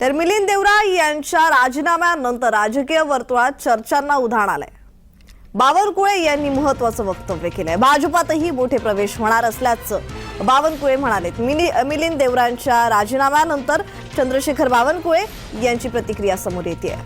तर मिलिंद देवरा यांच्या राजीनाम्यानंतर राजकीय वर्तुळात चर्चांना उधाण आलंय। बावनकुळे यांनी महत्त्वाचं वक्तव्य केलंय। भाजपातही मोठे प्रवेश होणार असल्याचं बावनकुळे म्हणाले। मिलिंद देवरांच्या राजीनाम्यानंतर चंद्रशेखर बावनकुळे यांची प्रतिक्रिया समोर येते।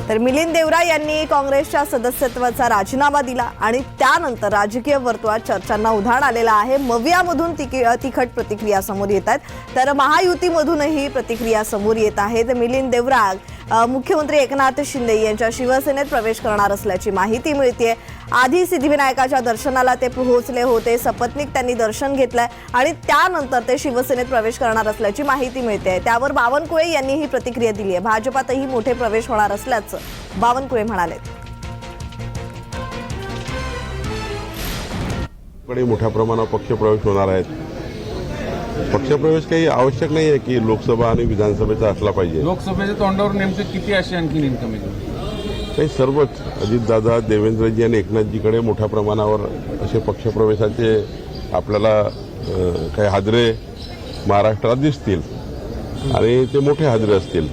तर मिलिंद देवरा यांनी काँग्रेसच्या सदस्यत्वाचा राजीनामा दिला आणि त्यानंतर राजकीय वर्तुळात चर्चांना उधाण आलेला आहे। मवियामधून तिखट प्रतिक्रिया समोर येत आहेत, तर महायुतीमधूनही प्रतिक्रिया समोर येत आहेत। मिलिंद देवरा मुख्यमंत्री एकनाथ शिंदे यांच्या शिवसेनेत प्रवेश करणार असल्याची माहिती मिळते। आधी सिद्धिविनायकाच्या दर्शनाला ते पोहोचले होते, सपत्नीक त्यांनी दर्शन घेतलंय आणि त्यानंतर ते शिवसेनेत प्रवेश करणार असल्याची माहिती मिळते। त्यावर बावनकुळे यांनी ही प्रतिक्रिया दिली आहे। भाजपातही मोठे प्रवेश होणार असल्याचं बावनकुळे म्हणाले। मोठ्या प्रमाणात पक्षप्रवेश होणार आहेत। पक्षप्रवेश काही आवश्यक नाही आहे की लोकसभा आणि विधानसभेचा असला पाहिजे। लोकसभेच्या तोंडावर नेमके किती असे आणखी इन्कम काही सर्वच अजितदादा, देवेंद्रजी आणि एकनाथजीकडे मोठ्या प्रमाणावर असे पक्षप्रवेशाचे आपल्याला काही हादरे महाराष्ट्रात दिसतील आणि ते मोठे हादरे असतील।